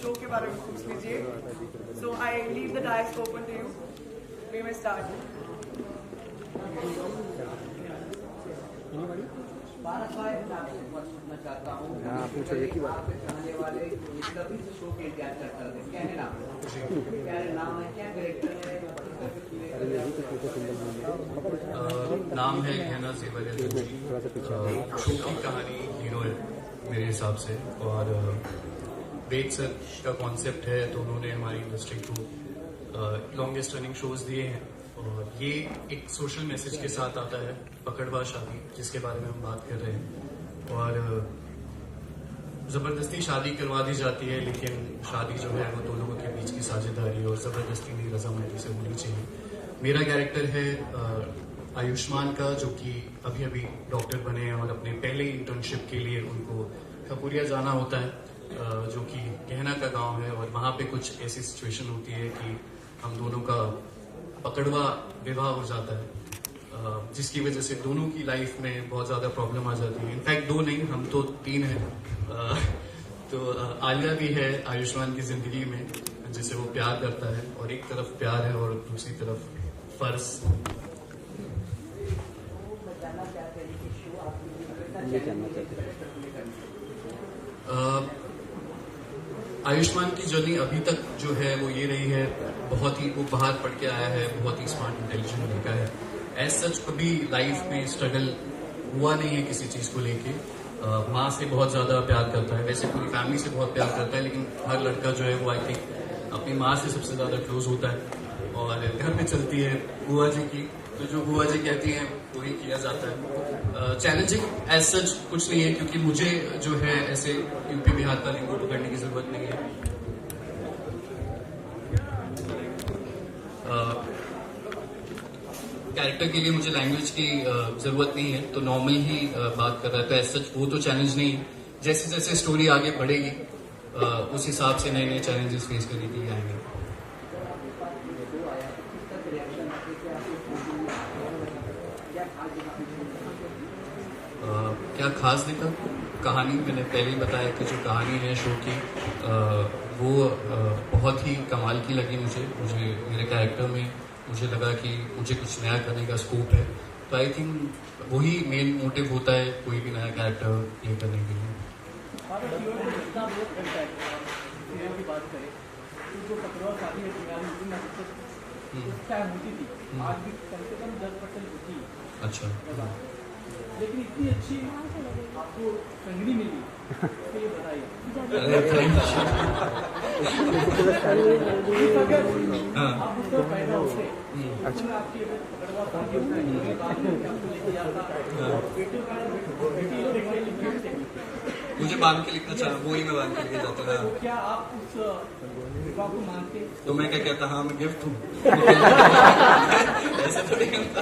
Show के बारे में पूछ लीजिए. So I leave the dice open to you. We may start. Bharat भाई आपसे पूछना चाहता हूँ पूछो एक ही बात चाहने वाले कभी से शो के इंतजार करते हैं क्या नाम है क्या कैरेक्टर है नाम है गहना सेवल शो की कहानी हीरो है मेरे हिसाब से और वेद सर का कॉन्सेप्ट है तो उन्होंने हमारी इंडस्ट्री को लॉन्गेस्ट रनिंग शोज दिए हैं और ये एक सोशल मैसेज के साथ आता है पकड़वा शादी जिसके बारे में हम बात कर रहे हैं और जबरदस्ती शादी करवा दी जाती है लेकिन शादी जो है वो दो लोगों के बीच की साझेदारी और जबरदस्ती नहीं रजामंदी से होनी चाहिए. मेरा कैरेक्टर है आयुष्मान का जो कि अभी अभी डॉक्टर बने हैं और अपने पहले इंटर्नशिप के लिए उनको खपुरिया जाना होता है जो कि गहना का गांव है और वहाँ पे कुछ ऐसी सिचुएशन होती है कि हम दोनों का पकड़वा विवाह हो जाता है जिसकी वजह से दोनों की लाइफ में बहुत ज्यादा प्रॉब्लम आ जाती है. इनफैक्ट दो नहीं हम तो तीन हैं. तो आलिया भी है आयुष्मान की जिंदगी में जिसे वो प्यार करता है और एक तरफ प्यार है और दूसरी तरफ फर्ज. आयुष्मान की जर्नी अभी तक जो है वो ये रही है बहुत ही वो बाहर पढ़ के आया है बहुत ही स्मार्ट इंटेलिजेंट लड़का है. एज सच कभी लाइफ में स्ट्रगल हुआ नहीं है किसी चीज को लेके. माँ से बहुत ज्यादा प्यार करता है वैसे पूरी फैमिली से बहुत प्यार करता है लेकिन हर लड़का जो है वो आई थिंक अपनी माँ से सबसे ज्यादा क्लोज होता है और घर में चलती है बुआ जी की तो जो बुआ जी कहती हैं वही किया जाता है. चैलेंजिंग एज सच कुछ नहीं है क्योंकि मुझे जो है ऐसे यूपी बिहार का लिंगो पकड़ने की जरूरत नहीं है. कैरेक्टर के लिए मुझे लैंग्वेज की जरूरत नहीं है तो नॉर्मल ही बात कर रहा है तो एज सच वो तो चैलेंज नहीं है. जैसे जैसे स्टोरी आगे बढ़ेगी उस हिसाब से नए नए चैलेंजेस फेस करने के लिए आएंगे. क्या खास दिखा कहानी मैंने पहले ही बताया कि जो कहानी है शो की वो बहुत ही कमाल की लगी मुझे मेरे कैरेक्टर में मुझे लगा कि मुझे कुछ नया करने का स्कोप है तो आई थिंक वही मेन मोटिव होता है कोई भी नया कैरेक्टर प्ले करने के लिए. अच्छा लेकिन इतनी अच्छी आपको संगनी मिली तो ये बताइए. आप उसको पैदा होते अच्छा आपकी पकड़वा मुझे बांध के लिखना चाहा वो ही मैं बांध के लिखे जाता था. तो क्या आप उस विवाह को मानते तो मैं क्या कहता हाँ मैं गिफ्ट हूँ ऐसा तो नहीं होता.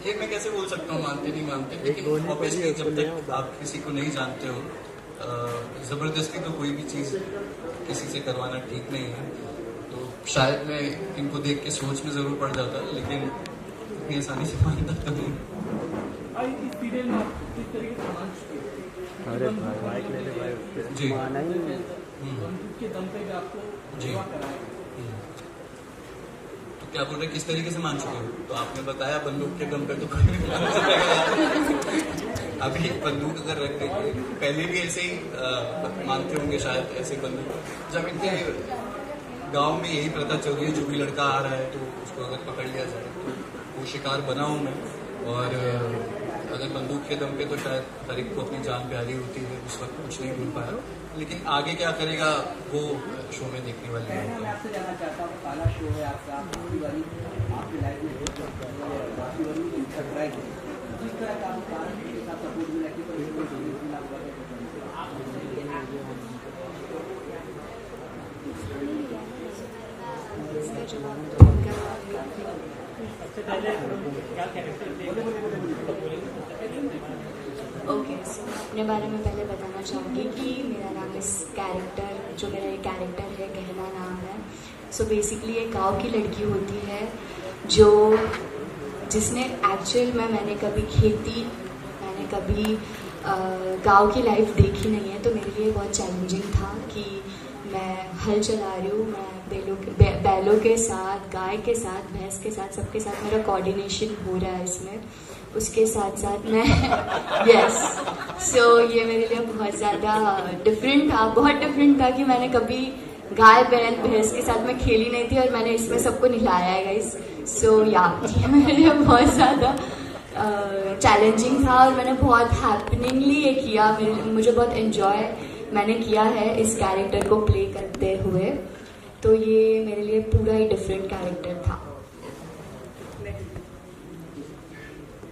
ये मैं कैसे बोल सकता हूँ मानते नहीं मानते लेकिन ऑब्वियसली जब तक आप किसी को नहीं जानते हो जबरदस्ती तो कोई भी चीज किसी से करवाना ठीक नहीं है. तो शायद मैं इनको देख के सोच में जरूर पड़ जाता लेकिन इतनी आसानी से मानता तो नहीं. इस सीरियल में किस तरीके से मान चुके जी के दम पे भी आपको जी क्या बोल रहे किस तरीके से मान चुके हो तो आपने बताया बंदूक के दम पे तो कोई नहीं मान सकेगा. अभी बंदूक अगर रख देंगे पहले भी ऐसे ही मानते होंगे शायद ऐसे बंदूक जब इनके गांव में यही प्रथा चल रही है जो भी लड़का आ रहा है तो उसको अगर पकड़ लिया जाए तो वो शिकार बना हूं मैं और अगर बंदूक के दम पे तो शायद हर एक को अपनी जान प्यारी होती है उस वक्त कुछ नहीं बोल पाया लेकिन आगे क्या करेगा वो शो में देखने वाली है. मैं आपसे जानना चाहता हूँ काला शो है आपका आपकी आपकी लाइफ में जिस तरह का कारण के साथ सपोर्ट मिला कि ओके सो मैं अपने बारे में पहले बताना चाहूँगी कि मेरा नाम इस कैरेक्टर जो मेरा ये कैरेक्टर है गहना नाम है. सो बेसिकली एक गांव की लड़की होती है जो जिसने एक्चुअल में मैंने कभी खेती मैंने कभी गांव की लाइफ देखी नहीं है तो मेरे लिए बहुत चैलेंजिंग था कि मैं हल चला रही हूँ। मैं बैलों के साथ, गाय के साथ, भैंस के साथ, सबके साथ मेरा कोऑर्डिनेशन हो रहा है इसमें। उसके साथ साथ मैं यस सो ये मेरे लिए बहुत ज़्यादा डिफरेंट था, बहुत डिफरेंट था कि मैंने कभी गाय बैल भैंस के साथ में खेली नहीं थी और मैंने इसमें सबको नहलाया है गाइस। सो या ये मेरे लिए बहुत ज़्यादा चैलेंजिंग था और मैंने बहुत हैपनिंगली ये किया। मुझे बहुत एंजॉय मैंने किया है इस कैरेक्टर को प्ले करते हुए। तो ये मेरे लिए पूरा ही डिफरेंट कैरेक्टर था।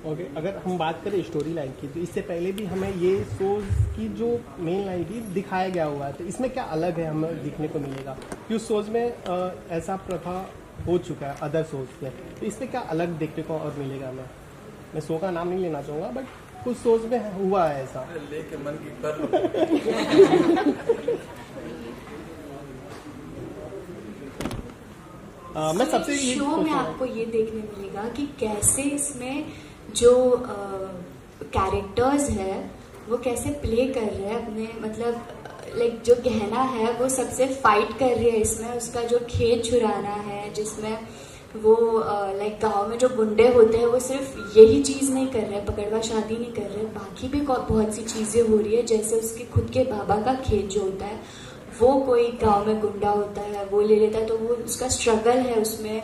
ओके अगर हम बात करें स्टोरी लाइन की, तो इससे पहले भी हमें ये शोज की जो मेन लाइन थी दिखाया गया हुआ है, तो इसमें क्या अलग है हमें दिखने को मिलेगा? कि उस शोज में ऐसा प्रथा हो चुका है अदर शोज में, तो इसमें क्या अलग देखने को और मिलेगा हमें? मैं शो का नाम नहीं लेना चाहूँगा, बट कुछ शोज में हुआ है ऐसा। लेके मन की कर लो। मैं सबसे शो में आपको ये देखने मिलेगा कि कैसे इसमें जो कैरेक्टर्स है वो कैसे प्ले कर रहे हैं अपने, मतलब लाइक जो गहना है वो सबसे फाइट कर रही है इसमें, उसका जो खेत चुराना है, जिसमें वो लाइक गांव में जो गुंडे होते हैं वो सिर्फ यही चीज़ नहीं कर रहे, पकड़वा शादी नहीं कर रहे, बाकी भी बहुत सी चीज़ें हो रही है। जैसे उसके खुद के बाबा का खेत जो होता है वो कोई गांव में गुंडा होता है वो ले लेता है, तो वो उसका स्ट्रगल है उसमें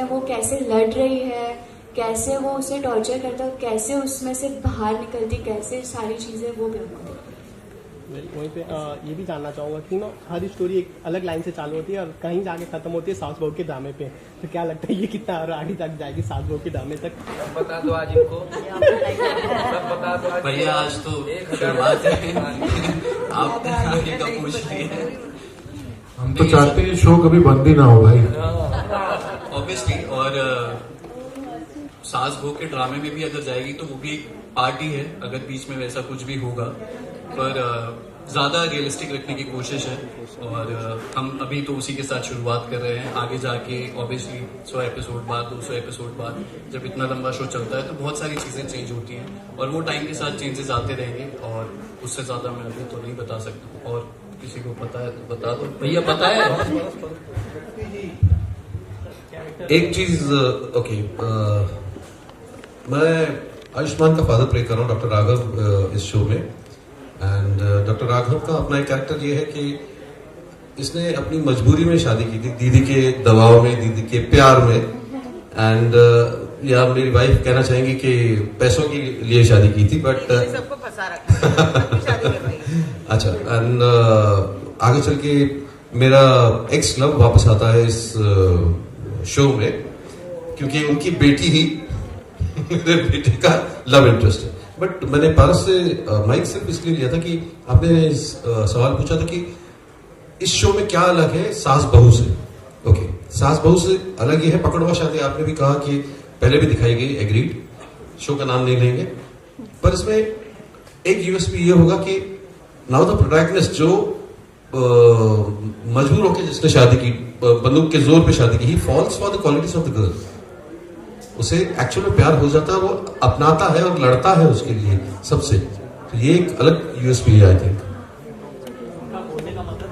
वो कैसे लड़ रही है, कैसे वो उसे टॉर्चर करता है, कैसे उसमें से बाहर निकलती, कैसे सारी चीज़ें वो भी हमको वहीं पे ये भी जानना चाहूँगा कि ना हर स्टोरी एक अलग लाइन से चालू होती है और कहीं जाके खत्म होती है सास बहू के ड्रामे पे, तो क्या लगता है ये कितना और आगे तक जाएगी सास बहू के ड्रामे तक? सब बता दो आज इनको, सब बता दो आज। भैया आज तो शुरुआत है, आप आगे का पूछ रही है। हम तो चाहते हैं शो कभी बंद ही ना हो भाई, ऑब्वियसली। और सास बहू के ड्रामे में भी अगर जाएगी तो वो भी एक पार्टी है, अगर बीच में वैसा कुछ भी होगा, पर ज़्यादा रियलिस्टिक रखने की कोशिश है। और हम अभी तो उसी के साथ शुरुआत कर रहे हैं। आगे जाके ऑब्वियसली 100 एपिसोड बाद, 200 एपिसोड बाद, जब इतना लंबा शो चलता है तो बहुत सारी चीज़ें चेंज होती हैं और वो टाइम के साथ चेंजेस आते रहेंगे, और उससे ज़्यादा मैं अभी तो नहीं बता सकता। और किसी को पता है तो बता दो भैया, पता है? एक चीज ओके, मैं आयुष्मान का फादर प्ले कर रहा हूँ, डॉक्टर राघव, इस शो में। एंड डॉक्टर राघव का अपना एक कैरेक्टर ये है कि इसने अपनी मजबूरी में शादी की थी, दीदी के दबाव में, दीदी के प्यार में। एंड या मेरी वाइफ कहना चाहेंगी कि पैसों के लिए शादी की थी, बट सबको फंसा रखा शादी कर रही। अच्छा। एंड आगे चल के मेरा एक्स लव वापस आता है इस शो में, क्योंकि उनकी बेटी ही मेरे बेटे का लव इंटरेस्ट है। बट मैंने पारस से माइक सिर्फ इसलिए लिया था कि आपने सवाल पूछा था कि इस शो में क्या अलग है सास बहू से। ओके, सास बहू से अलग ये है पकड़वा शादी, आपने भी कहा कि पहले भी दिखाई गई, एग्रीड, शो का नाम नहीं लेंगे। पर इसमें एक यूएसपी ये होगा कि नाउ द प्रोटैगनिस्ट जो मजबूर होकर जिसने शादी की, बंदूक के जोर पे शादी की, he falls for the qualities of the girl. उसे एक्चुअल में प्यार हो जाता है, वो अपनाता है और लड़ता है उसके लिए सबसे। तो ये एक अलग यूएसपी है आई थिंक। बोलने का मतलब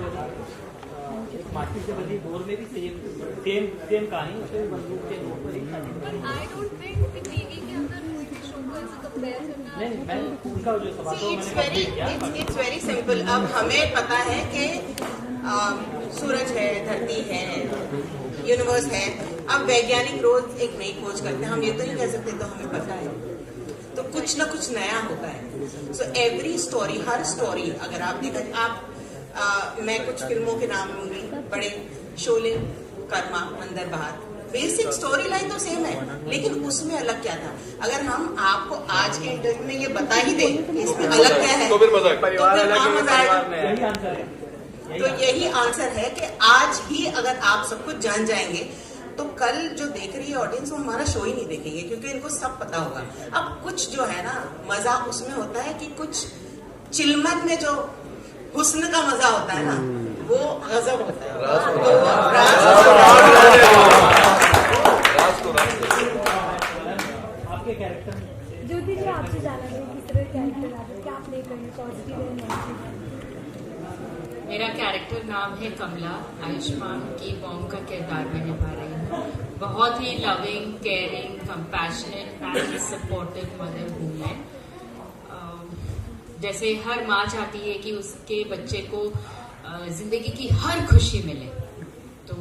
माचिस से बनी बोर में भी सेम कहानी, उसमें बंदूक के नोक पर एक शादी। आई डोंट थिंक टीवी के अंदर शो को ऐसे कंपेयर करना। नहीं, मैं उनका जो सवाल था मैंने इट्स वेरी सिंपल। अब हमें पता है कि सूरज है, धरती है, यूनिवर्स है। अब वैज्ञानिक रोज एक नई खोज करते हैं, हम ये तो नहीं कह सकते तो हमें पता है, तो कुछ ना कुछ नया होता है। सो एवरी स्टोरी, हर स्टोरी अगर आप देखें, आप मैं कुछ फिल्मों के नाम लूंगी, बड़े शोले, कर्मा, अंदर बाहर, बेसिक स्टोरी लाइन तो सेम है, लेकिन उसमें अलग क्या था। अगर हम आपको आज के इंटरव्यू में ये बता ही दें इसमें अलग क्या है, तो फिर मजा आएगा। तो यही आंसर है कि आज ही अगर आप सब कुछ जान जाएंगे तो कल जो देख रही है ऑडियंस वो हमारा शो ही नहीं देखेंगे, क्योंकि इनको सब पता होगा। अब कुछ जो है ना मजा उसमें होता है कि कुछ चिलमत में जो हुस्न का मजा होता है ना, वो गजब होता है। आपके कैरेक्टर ज्योति जी आपसे जाना है किस तरह कैरेक्टर आप क्या प्ले करने, पॉजिटिव है नेगेटिव? मेरा कैरेक्टर नाम है कमला। आयुष्मान की मॉम का किरदार मैं निभा रही हूँ। बहुत ही loving, caring, compassionate and supportive mother हूँ मैं। जैसे हर माँ चाहती है कि उसके बच्चे को जिंदगी की हर खुशी मिले, तो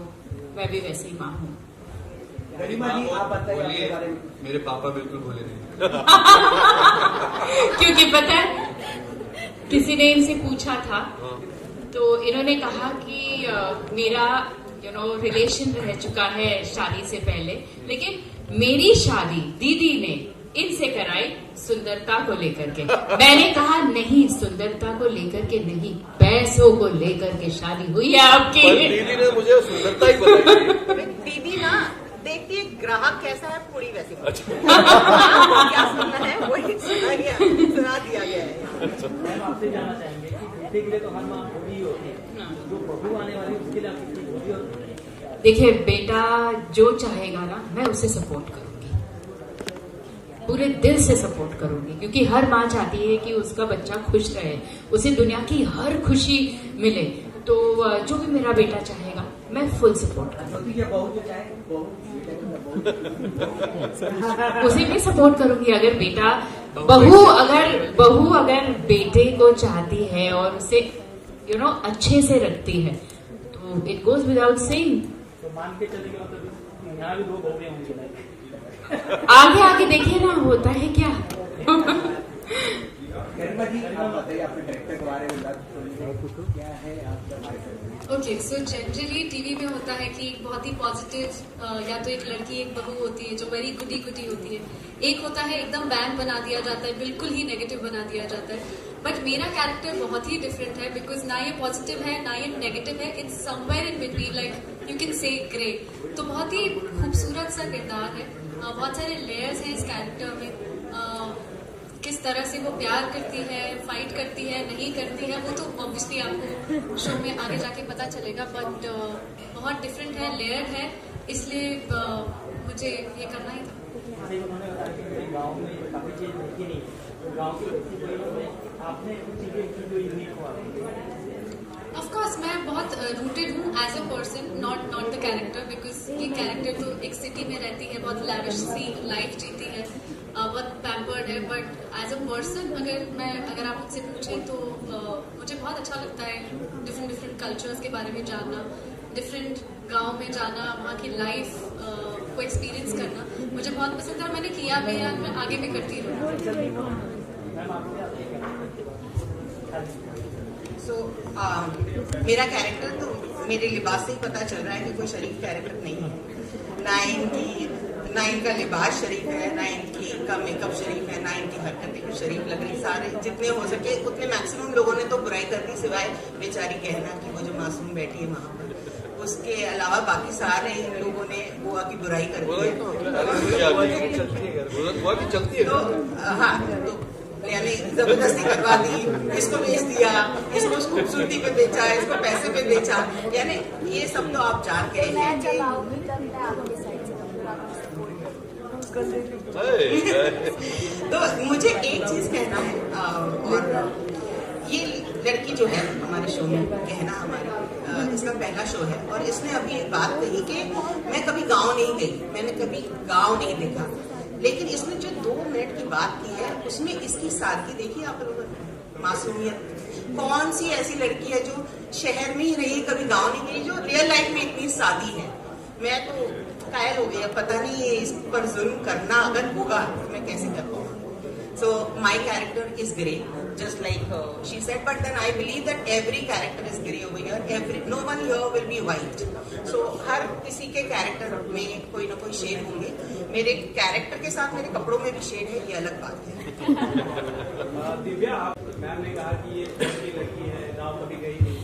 मैं भी वैसे ही माँ हूँ। गरिमा जी, आप बताइए अपने बारे में। मेरे पापा बिल्कुल बोले नहीं। क्योंकि पता है, किसी ने इनसे पूछा था तो इन्होंने कहा कि मेरा रिलेशन रह चुका है शादी से पहले, लेकिन मेरी शादी दीदी ने इनसे कराई सुंदरता को लेकर के। मैंने कहा नहीं, सुंदरता को लेकर के नहीं, पैसों को लेकर के शादी हुई है आपकी। दीदी ने मुझे सुंदरता ही बताई। दीदी ना देखती है ग्राहक कैसा है, पूरी वैसी क्या सुनना है वही सुना दिया गया है। मैम आपसे जानना चाहेंगे कि बेटे के लिए तो हर माँ होगी होती है, जो बहू आने वाली है उसके लिए आप कितनी होगी होती है? देखिए, बेटा जो चाहेगा ना, मैं उसे सपोर्ट करूंगी, पूरे दिल से सपोर्ट करूंगी, क्योंकि हर माँ चाहती है कि उसका बच्चा खुश रहे, उसे दुनिया की हर खुशी मिले। तो जो भी मेरा बेटा चाहेगा मैं फुल सपोर्ट करूंगी। उसे भी सपोर्ट करूंगी। अगर बेटा बहू अगर बेटे को चाहती है और उसे अच्छे से रखती है, तो इट गोज विदाउट सेइंग। तो मान के चलेंगे मतलब यहाँ भी 2 बहुएं होंगी। आगे आगे देखिए ना होता है क्या। गरिमा जी, आप बताइए अपने कैरेक्टर के बारे में। क्या है आपका? ओके, सो जनरली टीवी में होता है कि बहुत ही पॉजिटिव या तो एक लड़की एक बहू होती है जो वेरी गुडी गुडी होती है, एक होता है एकदम बैन बना दिया जाता है, बिल्कुल ही नेगेटिव बना दिया जाता है। बट मेरा कैरेक्टर बहुत ही डिफरेंट है, बिकॉज ना ये पॉजिटिव है ना ये नेगेटिव है, it's somewhere in between, like you can say grey. तो बहुत ही खूबसूरत सा किरदार है, बहुत सारे लेयर्स हैं इस कैरेक्टर में। किस तरह से वो प्यार करती है, फाइट करती है, नहीं करती है, वो तो ऑब्वियसली आपको शो में आगे जाके पता चलेगा। बट बहुत डिफरेंट है, लेयर है, इसलिए मुझे ये करना ही था। उन्होंने बताया कि गाँव में काफी चीज देखी नहीं, गाँव की आपने कुछ चीजें जो यूनिक हुआ। ऑफ कोर्स मैं बहुत रूटेड हूँ as a person, not the character, because ये कैरेक्टर तो एक सिटी में रहती है, बहुत लैविश सी लाइफ जीती है, बहुत पैम्पर्ड है। बट एज अ पर्सन अगर आप मुझसे पूछें तो मुझे बहुत अच्छा लगता है डिफरेंट कल्चर्स के बारे में जानना, डिफरेंट गांव में जाना, वहाँ की लाइफ को एक्सपीरियंस करना मुझे बहुत पसंद है, और मैंने किया भी है, मैं आगे भी करती रहूँगी। मेरा कैरेक्टर तो मेरे लिबास से ही पता चल रहा है कि कोई शरीफ कैरेक्टर नहीं है। नाइन का लिबास शरीफ है, नाइन का मेकअप शरीफ है, नाइन की हरकतें भी शरीफ लग रही। सारे जितने हो सके उतने मैक्सिमम लोगों ने तो बुराई कर दी, सिवाय बेचारी कहना कि वो जो मासूम बैठी है वहां पर। उसके अलावा बाकी सारे लोगों ने बुआ की बुराई कर दी है। तो हाँ, तो यानी जबरदस्ती करवा दी, इसको बेच दिया, इसको खूबसूरती पे बेचा, इसको पैसे पे बेचा, यानी ये सब तो आप जान गए हैं। तो मुझे एक चीज कहना है, और ये लड़की जो है हमारे शो में, कहना हमारे इसका पहला शो है, और इसने अभी एक बात कही कि मैं कभी गांव नहीं गई, मैंने कभी गांव नहीं देखा, लेकिन इसने जो 2 मिनट की बात की है उसमें इसकी सादगी देखी आप लोगों ने, मासूमियत। कौन सी ऐसी लड़की है जो शहर में ही रही, कभी गांव नहीं गई, जो रियल लाइफ में इतनी सादी है। मैं तो कायल हो गया, पता नहीं इस पर जुल्म करना अगर होगा तो मैं कैसे कर पाऊंगा। So my character is grey, just like she said, but then I believe that every character is grey over here. No one here will be white. So हर किसी के कैरेक्टर में कोई ना कोई शेड होंगे। मेरे कैरेक्टर के साथ मेरे कपड़ों में भी शेड है, ये अलग बात है। दिव्या, मैम ने कहा कि ये की लड़की है, गाँव कभी गई नहीं।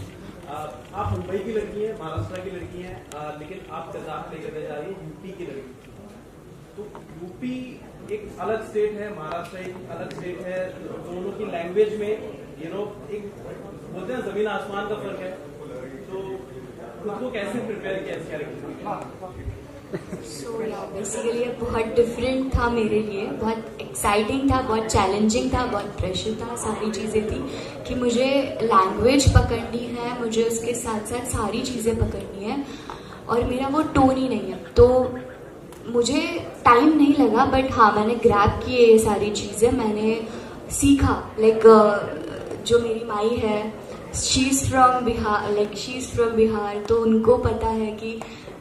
आप मुंबई की लड़की है, महाराष्ट्र की लड़की है, लेकिन आप किरदार प्ले करने जा रही है यूपी की लड़की। तो यूपी एक अलग स्टेट है, महाराष्ट्र एक अलग स्टेट है, दोनों की लैंग्वेज में एक बोलते हैं जमीन आसमान का फर्क है। तो खुद को कैसे प्रिपेयर किया इस कैरेक्टर? बेसिकली ये बहुत डिफरेंट था मेरे लिए, बहुत एक्साइटिंग था, बहुत चैलेंजिंग था, बहुत प्रेशर था, सारी चीज़ें थी कि मुझे लैंग्वेज पकड़नी है, मुझे उसके साथ साथ सारी चीज़ें पकड़नी है और मेरा वो टोन ही नहीं है। तो मुझे टाइम नहीं लगा, बट हाँ मैंने ग्रैब किए ये सारी चीज़ें, मैंने सीखा। लाइक जो मेरी माई है, शी इज़ फ्रॉम बिहार, तो उनको पता है कि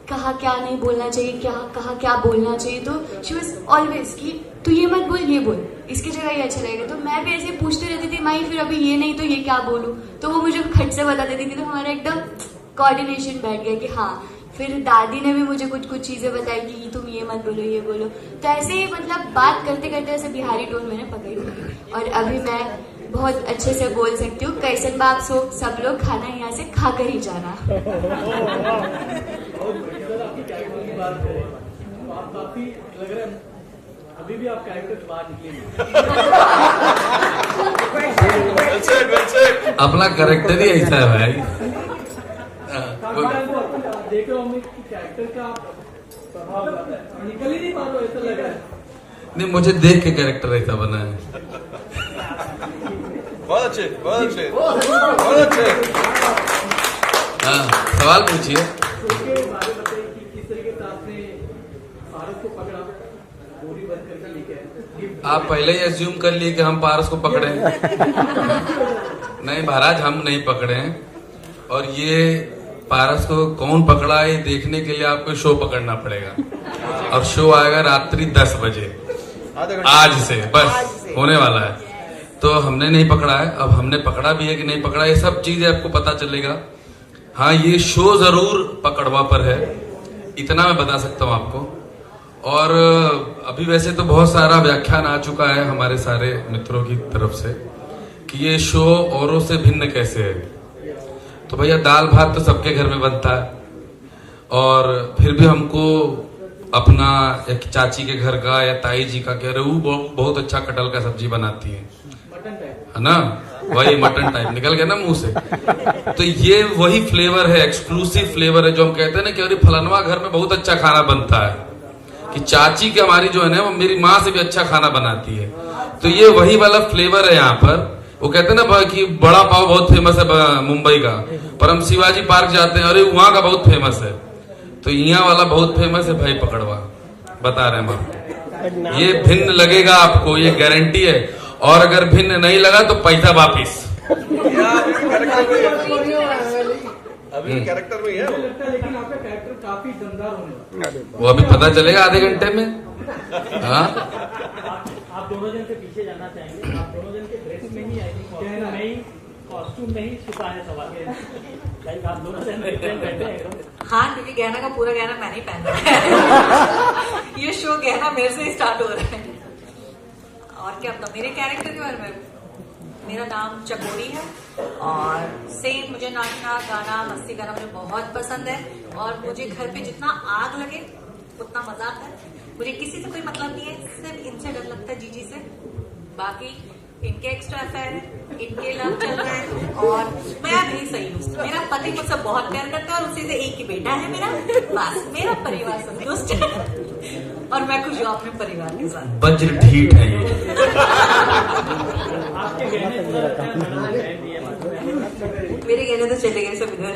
कहाँ क्या नहीं बोलना चाहिए, कहाँ क्या बोलना चाहिए। तो शी वॉज ऑलवेज कि तू ये मत बोल, ये बोल, इसकी जगह ये अच्छा लगेगा। तो मैं भी ऐसे पूछती रहती थी, माई फिर अभी ये नहीं तो ये क्या बोलूँ, तो वो मुझे खट से बता देती थी। तो हमारा एकदम कोऑर्डिनेशन बैठ गया कि हाँ। फिर दादी ने भी मुझे कुछ चीज़ें बताई कि तुम ये मत बोलो, ये बोलो। तो ऐसे ही मतलब बात करते करते ऐसे बिहारी टोन मैंने पकड़ी थी और अभी मैं बहुत अच्छे से बोल सकती हूँ। कैसन बाप सो सब लोग खाना यहाँ से खा कर ही जाना। आपकी कैरेक्टर की बात करें तो आप काफी लग रहा है अभी भी आप कैरेक्टर से बाहर निकले। अपना कैरेक्टर ही ऐसा है भाई। देख रहे होंगे कि कैरेक्टर का प्रभाव ज्यादा है, निकल ही नहीं पा रहा, ऐसा लग रहा है। नहीं, मुझे देख के कैरेक्टर ऐसा बना है। बहुत अच्छे, बहुत अच्छे, बहुत अच्छे। हाँ, सवाल पूछिए। उसके बारे में बताइए कि किस तरीके से आपने पारस को पकड़ा, गोली बंद करके लेके आए। आप पहले ही एज्यूम कर लिए कि हम पारस को पकड़े हैं। नहीं महाराज, हम नहीं पकड़े हैं। और ये पारस को कौन पकड़ा है देखने के लिए आपको शो पकड़ना पड़ेगा और शो आएगा रात्रि 10 बजे आज से, बस होने वाला है। तो हमने नहीं पकड़ा है, अब हमने पकड़ा भी है कि नहीं पकड़ा, ये सब चीजें आपको पता चलेगा। हाँ, ये शो जरूर पकड़वा पर है, इतना मैं बता सकता हूँ आपको। और अभी वैसे तो बहुत सारा व्याख्यान आ चुका है हमारे सारे मित्रों की तरफ से कि ये शो औरों से भिन्न कैसे है। तो भैया दाल भात तो सबके घर में बनता है और फिर भी हमको अपना एक चाची के घर का या ताई जी का कह रहे वो बहुत अच्छा कटहल का सब्जी बनाती है ना, वही मटन टाइप निकल गया ना मुंह से। तो ये वही फ्लेवर है, एक्सक्लूसिव फ्लेवर है जो हम कहते हैं ना कि अरे फलानवा घर में बहुत अच्छा खाना बनता है, कि चाची की हमारी जो है ना वो मेरी माँ से भी अच्छा खाना बनाती है। तो ये वही वाला फ्लेवर है यहाँ पर। वो कहते हैं ना कि बड़ा पाव बहुत फेमस है मुंबई का, पर हम शिवाजी पार्क जाते हैं, अरे वहां का बहुत फेमस है। तो यहाँ वाला बहुत फेमस है भाई पकड़वा, बता रहे हैं हम। ये भिन्न लगेगा आपको, ये गारंटी है। और अगर भिन्न नहीं लगा तो पैसा वापिस। अभी कैरेक्टर में है वो। लेकिन आपका कैरेक्टर काफी दमदार होने वाला। वो अभी पता चलेगा आधे घंटे में। हाँ, आप दोनों जन से पीछे जाना चाहेंगे, आप दोनों जन के ड्रेस में ही आएंगे, कॉस्ट्यूम में ही छुपा है सवाल। आप दोनों जन बैठे हैं। हाँ, क्योंकि गहना का पूरा गहना मैंने ही पहना है। ये शो गहना मेरे से ही स्टार्ट हो रहा है। और क्या पता मेरे कैरेक्टर के बारे में। मेरा नाम चकोरी है और सेम मुझे नाचना गाना मस्ती करना मुझे बहुत पसंद है और मुझे घर पे जितना आग लगे उतना मजा आता है। मुझे किसी से कोई मतलब नहीं है, सिर्फ इनसे डर लगता है, जीजी से। बाकी इनके एक्स्ट्रा अफेयर है, इनके लव चल रहा है और मैं भी सही हूँ। मेरा पति मुझसे बहुत प्यार करता है और उसी से एक ही बेटा है मेरा। बस मेरा परिवार संतुष्ट है और मैं खुश हूँ अपने परिवार के साथ। वज्र ढीठ है ये। मेरे गहने तो चले गए सब इधर।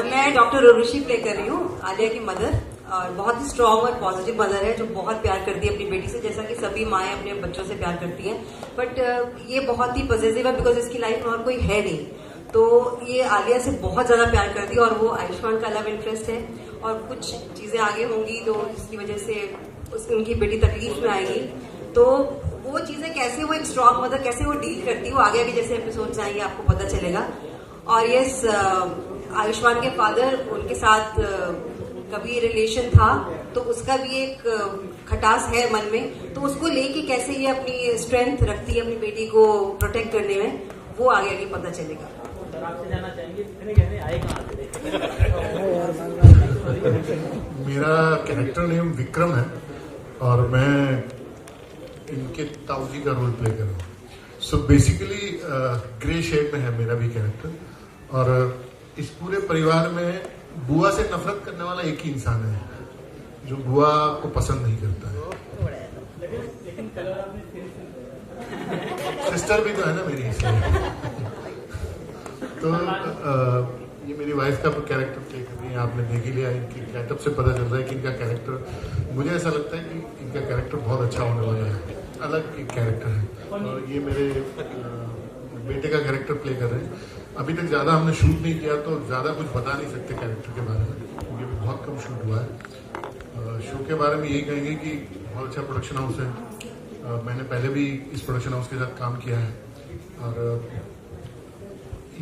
मैं डॉक्टर उर्वशी प्ले कर रही हूँ, आलिया की मदर, और बहुत ही स्ट्रॉन्ग और पॉजिटिव मदर है जो बहुत प्यार करती है अपनी बेटी से, जैसा कि सभी माएँ अपने बच्चों से प्यार करती हैं। बट ये बहुत ही पॉजिटिव है बिकॉज इसकी लाइफ में और कोई है नहीं, तो ये आलिया से बहुत ज्यादा प्यार करती है और वो आयुष्मान का लव इंटरेस्ट है। और कुछ चीजें आगे होंगी तो इसकी वजह से उनकी बेटी तकलीफ में आएगी, तो वो चीजें कैसे वो एक स्ट्रॉन्ग मदर कैसे वो डील करती है वो आगे आगे जैसे एपिसोड्स आएंगे आपको पता चलेगा। और यस, आयुष्मान के फादर, उनके साथ कभी रिलेशन था तो उसका भी एक खटास है मन में, तो उसको लेके कैसे ये अपनी स्ट्रेंथ रखती है अपनी बेटी को प्रोटेक्ट करने में, वो आगे आगे पता चलेगा। आपसे जाना चाहेंगे इतने गहने आए कहाँ से? मेरा कैरेक्टर नेम विक्रम है और मैं इनके ताऊजी का रोल प्ले कर रहा हूँ। सो बेसिकली ग्रे शेड में है मेरा भी कैरेक्टर और इस पूरे परिवार में बुआ से नफरत करने वाला एक ही इंसान है जो बुआ को पसंद नहीं करता है। सिस्टर भी तो है ना मेरी, इसलिए। तो ये मेरी वाइफ का कैरेक्टर प्ले कर रही है, आपने देख ही लिया। इनकी गेटअप से पता चल रहा है कि इनका कैरेक्टर, मुझे ऐसा लगता है कि इनका कैरेक्टर बहुत अच्छा होने वाला है, अलग एक कैरेक्टर है। और ये मेरे बेटे का कैरेक्टर प्ले कर रहे हैं। अभी तक ज़्यादा हमने शूट नहीं किया तो ज़्यादा कुछ बता नहीं सकते कैरेक्टर के बारे में, क्योंकि बहुत कम शूट हुआ है। शो के बारे में यही कहेंगे कि बहुत अच्छा प्रोडक्शन हाउस है। मैंने पहले भी इस प्रोडक्शन हाउस के साथ काम किया है और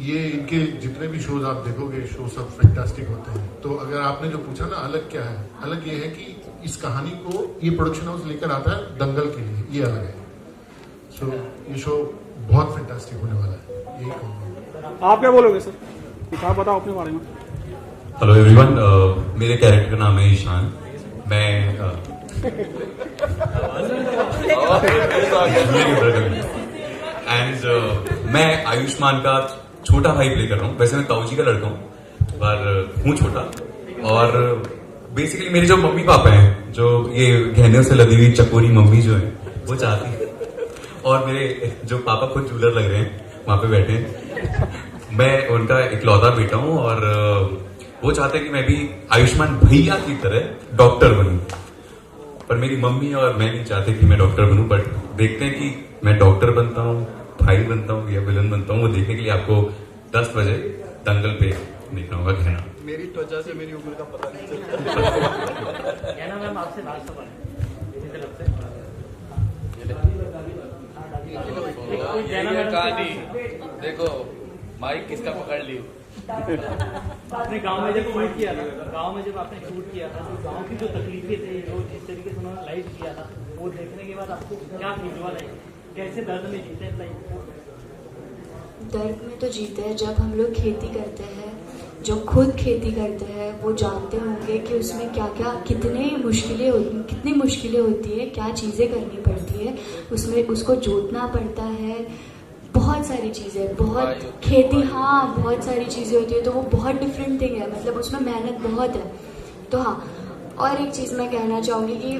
ये इनके जितने भी शोज आप देखोगे, शो सब फैंटास्टिक होते हैं। तो अगर आपने जो पूछा ना अलग क्या है, अलग ये है कि इस कहानी को ये प्रोडक्शन हाउस लेकर आता है दंगल के लिए, ये अलग है। सो ये शो बहुत फैंटास्टिक होने वाला है, यही कहूँगा। आप क्या बोलोगे सर? आप बताओ अपने बारे में। हेलो एवरीवन, मेरे कैरेक्टर का नाम है ईशान। मैं मैं आयुष्मान का छोटा भाई प्ले कर रहा हूँ। वैसे मैं ताऊजी का लड़का हूँ पर हूँ छोटा। और बेसिकली मेरे जो मम्मी पापा हैं, जो ये गहनों से लदी हुई चकोरी मम्मी जो है वो चाहती है, और मेरे जो पापा खुद जूलर लग रहे हैं वहां पे बैठे हैं, मैं उनका इकलौता बेटा हूँ। और वो चाहते हैं कि मैं भी आयुष्मान भैया की तरह डॉक्टर बनूं, पर मेरी मम्मी और मैं नहीं चाहते कि मैं डॉक्टर बनूं। बट देखते हैं कि मैं डॉक्टर बनता हूँ, भाई बनता हूँ या विलन बनता हूँ। वो देखने के लिए आपको 10 बजे दंगल पे देखना होगा गहना। मेरी त्वचा से मेरी उम्र का पता नहीं चलता। गहना मैम आपसे लास्ट सवाल देखो माइक किसका पकड़ ली। आपने गांव में जब शूट किया था, तो गांव की जो तकलीफें थे, जो जिस तरीके से उन्होंने लाइव किया था, वो देखने के बाद आपको क्या फील हुआ? कैसे दर्द में जीते हैं? दर्द में तो जीते हैं जब हम लोग खेती करते हैं। जो खुद खेती करते हैं वो जानते होंगे कि उसमें क्या क्या कितनी मुश्किलें होती है, क्या चीज़ें करनी पड़ती है उसमें। उसको जोतना पड़ता है, बहुत सारी चीज़ें, बहुत खेती, हाँ बहुत सारी चीज़ें होती है। तो वो बहुत डिफरेंट थिंग है, मतलब उसमें मेहनत बहुत है। तो हाँ, और एक चीज़ मैं कहना चाहूँगी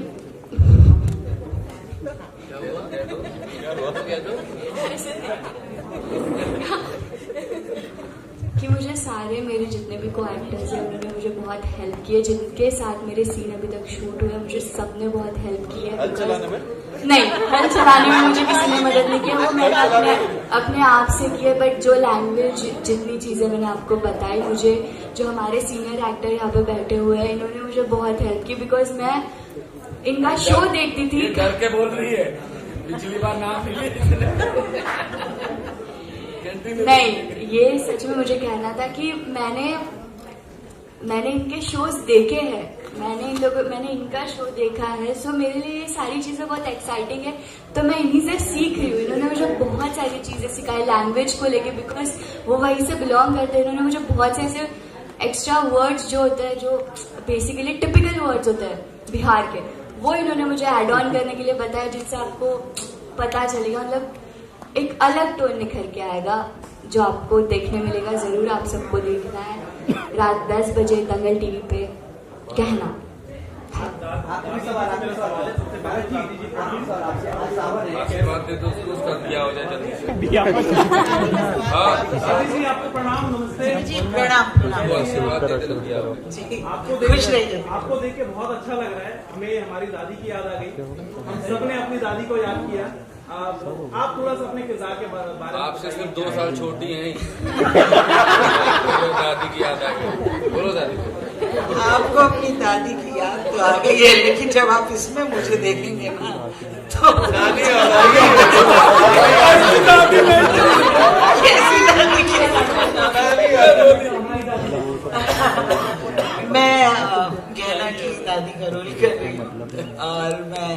कि मुझे सारे मेरे जितने भी को एक्टर्स हैं उन्होंने मुझे बहुत हेल्प की है। जिनके साथ मेरे सीन अभी तक शूट हुए मुझे सबने बहुत हेल्प की है। नहीं, हल चलाने में मुझे किसी ने मदद नहीं किया, वो मैंने अपने आप से की है। बट जो लैंग्वेज, जितनी चीज़ें मैंने आपको बताई, मुझे जो हमारे सीनियर एक्टर यहाँ पे बैठे हुए हैं इन्होंने मुझे बहुत हेल्प की। बिकॉज मैं इनका शो देखती थी। डर के बोल रही है, पिछली बार नाम नहीं, ये सच में मुझे कहना था कि मैंने इनके शोज देखे हैं, मैंने इनका शो देखा है। सो मेरे लिए ये सारी चीजें बहुत एक्साइटिंग है। तो मैं इन्हीं से सीख रही हूँ। इन्होंने मुझे बहुत सारी चीजें सिखाई लैंग्वेज को लेके, बिकॉज वो वहीं से बिलोंग करते हैं। इन्होंने मुझे बहुत से ऐसे एक्स्ट्रा वर्ड्स जो होते हैं, जो बेसिकली टिपिकल वर्ड्स होते हैं बिहार के, वो इन्होंने मुझे ऐड ऑन करने के लिए बताया, जिससे आपको पता चलेगा, मतलब एक अलग टोन निखर के आएगा जो आपको देखने मिलेगा। जरूर आप सबको देखना है रात 10 बजे दंगल टीवी पे गहना। आपको प्रणाम, नमस्ते जी, प्रणाम। आपको देख के बहुत अच्छा लग रहा है। हमें हमारी दादी की याद आ गई, हम सबने अपनी दादी को याद किया। आप थोड़ा सा अपने किरदार के बारे में। आपसे सिर्फ 2 साल छोटी हैं। दादी की याद आ गई, बोलो दादी। आपको अपनी दादी की याद तो आ गई है, लेकिन जब आप इसमें मुझे देखेंगे ना तो दादी मैं गहना की दादी का रोल कर रही हूँ और मैं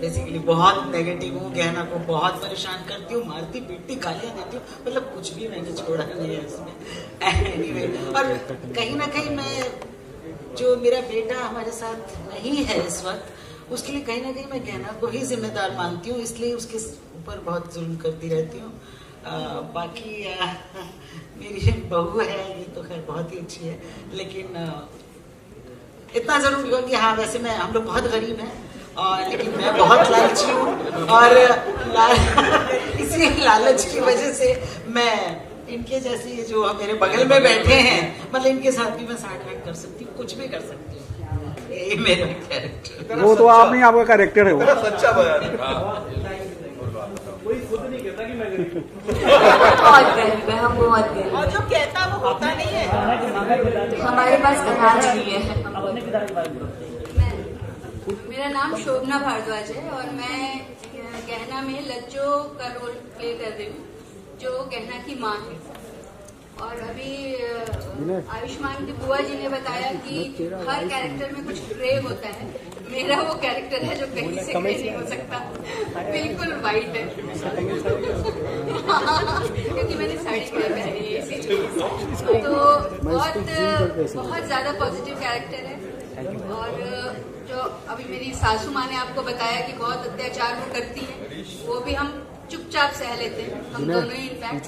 बेसिकली बहुत नेगेटिव हूँ। गहना को बहुत परेशान करती हूँ, मारती पीटती, गालियाँ देती हूँ, मतलब कुछ भी मैंने छोड़ा नहीं है इसमें। एनीवे, और कहीं ना कहीं मैं, जो मेरा बेटा हमारे साथ नहीं है इस वक्त, उसके लिए कहीं ना कहीं मैं गहना को ही जिम्मेदार मानती हूँ, इसलिए उसके ऊपर बहुत जुल्म करती रहती हूँ। बाकी मेरी बहू है, ये तो खैर बहुत ही अच्छी है, लेकिन इतना जरूर कहूँगी, हाँ वैसे मैं हम लोग बहुत गरीब हैं और लेकिन मैं बहुत लालची हूँ और इसी लालच की वजह से मैं इनके जैसे जो मेरे बगल में बैठे हैं, मतलब इनके साथ भी मैं साठ कर सकती हूँ, कुछ भी कर सकती हूँ। ये मेरा कैरेक्टर। वो तो आप नहीं, आपका कैरेक्टर है वो। सच्चा बयान। कोई खुद नहीं कहता कि मैं गरीब हूँ। बहुत गरीब है हम, बहुत गरीब। और जो कहता वो होता नहीं है। हमारे पास अनाज नहीं है। मेरा नाम शोभना भारद्वाज है और मैं गहना में लज्जो का रोल प्ले कर रही हूँ, जो गहना की माँ है। और अभी आयुष्मान की बुआ जी ने बताया कि हर कैरेक्टर में कुछ ग्रे होता है। मेरा वो कैरेक्टर है जो कहीं से ग्रे नहीं हो सकता, बिल्कुल वाइट है। क्योंकि मैंने साड़ी ग्रे पहनी है इसी तो बहुत ज्यादा पॉजिटिव कैरेक्टर है। और जो अभी मेरी सासू माँ ने आपको बताया कि बहुत अत्याचार वो करती है, वो भी हम चुपचाप सह लेते हैं, हम दोनों ही इनफैक्ट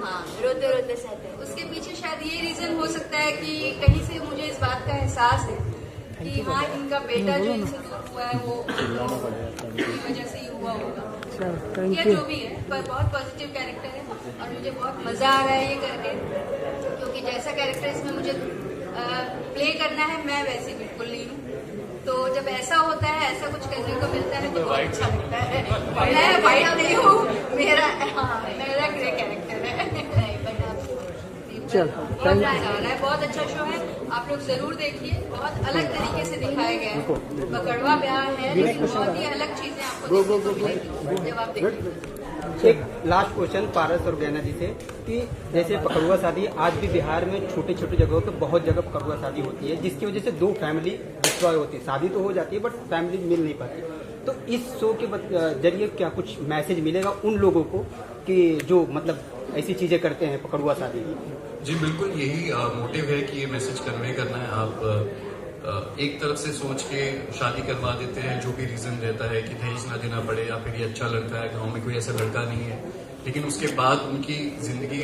हाँ रोते रोते सहते हैं। उसके पीछे शायद ये रीजन हो सकता है कि कहीं से मुझे इस बात का एहसास है कि हाँ इनका बेटा जो इनसे दूर हुआ है वो की वजह से ही हुआ होगा या जो भी है, पर बहुत पॉजिटिव कैरेक्टर है और मुझे बहुत मजा आ रहा है ये करके, क्योंकि जैसा कैरेक्टर इसमें मुझे प्ले करना है मैं वैसे बिल्कुल नहीं हूँ। तो जब ऐसा होता है, ऐसा कुछ करने को मिलता है तो बहुत अच्छा लगता है। मैं वाइट नहीं हूँ, मेरा ग्रे कैरेक्टर है। बहुत अच्छा शो है, आप लोग जरूर देखिए। बहुत अलग तरीके से दिखाया गया है, पकड़वा ब्याह है लेकिन बहुत ही अलग चीजें आपको देखने को मिलेगी जब आप देखिए। एक लास्ट क्वेश्चन पारस और गैना जी से कि जैसे पकड़ुआ शादी आज भी बिहार में छोटे छोटे जगहों पे बहुत जगह पकड़ुआ शादी होती है, जिसकी वजह से दो फैमिली डिस्ट्रॉय होती है। शादी तो हो जाती है बट फैमिली मिल नहीं पाती। तो इस शो के जरिए क्या कुछ मैसेज मिलेगा उन लोगों को कि जो मतलब ऐसी चीजें करते हैं पकड़ुआ शादी? जी बिल्कुल, यही मोटिव है कि ये मैसेज कन्वे करना है। आप एक तरफ से सोच के शादी करवा देते हैं, जो भी रीजन रहता है कि दहेज ना देना पड़े या फिर ये अच्छा लड़का है, गांव में कोई ऐसा लड़का नहीं है, लेकिन उसके बाद उनकी जिंदगी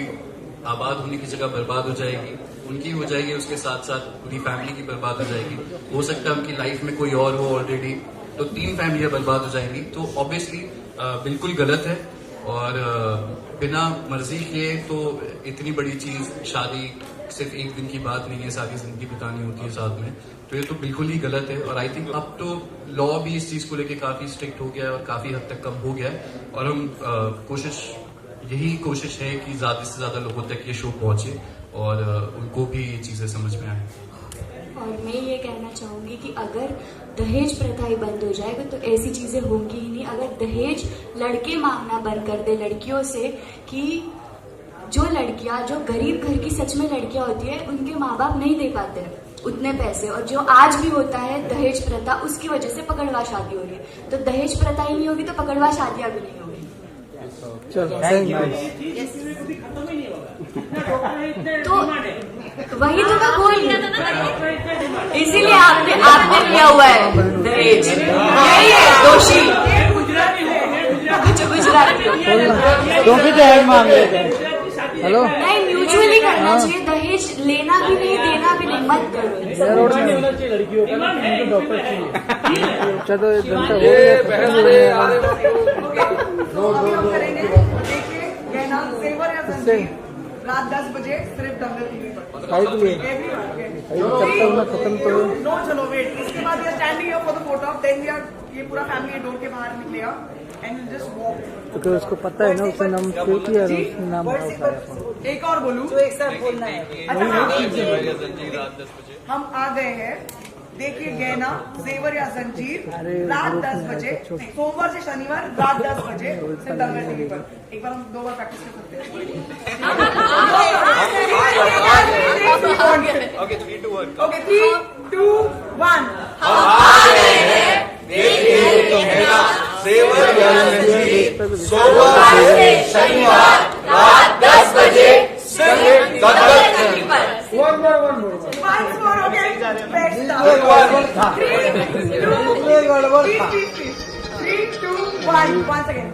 आबाद होने की जगह बर्बाद हो जाएगी, उनकी हो जाएगी, उसके साथ साथ पूरी फैमिली की बर्बाद हो जाएगी। हो सकता है उनकी लाइफ में कोई और हो ऑलरेडी, तो 3 फैमिलियां बर्बाद हो जाएंगी। तो ऑब्वियसली बिल्कुल गलत है और बिना मर्जी के तो इतनी बड़ी चीज शादी सिर्फ एक दिन की बात नहीं है, सारी जिंदगी बितानी होती है साथ में, तो ये तो बिल्कुल ही गलत है। और आई थिंक अब तो लॉ भी इस चीज को लेके काफी स्ट्रिक्ट हो गया है और काफी हद तक कम हो गया है और हम यही कोशिश है कि ज्यादा से ज्यादा लोगों तक ये शो पहुंचे और उनको भी ये चीजें समझ में आए। और मैं ये कहना चाहूंगी कि अगर दहेज प्रथा ही बंद हो जाएगा तो ऐसी चीजें होंगी ही नहीं। अगर दहेज लड़के मांगना बंद कर दे लड़कियों से, कि जो लड़कियां जो गरीब घर की सच में लड़कियां होती है उनके माँ बाप नहीं दे पाते हैं उतने पैसे, और जो आज भी होता है दहेज प्रथा, उसकी वजह से पकड़वा शादी हो रही है। तो दहेज प्रथा ही नहीं होगी तो पकड़वा शादियां भी नहीं होगी। तो वही तो मैं बोल रही हूँ, इसीलिए आपने लिया हुआ है दहेज, यही है दोषी। तो फिर दहेज मांग लेते हैं। हेलो, नहीं म्यूचुअली करना चाहिए, दहेज लेना भी नहीं देना भी नहीं, मत करो। लड़कियों का डॉक्टर चाहिए। चलो रात 10 बजे सिर्फ दंगल टीवी पर। नो चलो वेट, इसके बाद we are standing here for the photo, then we are ये पूरा फैमिली डोर के बाहर निकलेगा एंड विल जस्ट वॉक। क्योंकि उसको पता है ना उसने नाम क्यों किया, उसने नाम उठाया। एक और बोलूं जो एक साथ बोलना है। हम आ गए हैं, देखिए गहना जेवर या जंजीर रात 10 बजे, सोमवार से शनिवार रात 10 बजे सिर्फ दंगल टीवी पर। एक बार हम 2 बार प्रैक्टिस कर सकते हैं। ओके 3, 2, 1 ओके 3, 2, 1 सोमवार से शनिवार रात 10 बजे सिर्फ दंगल टीवी पर। One more, okay. Best start. 3, 2, 1. Once again.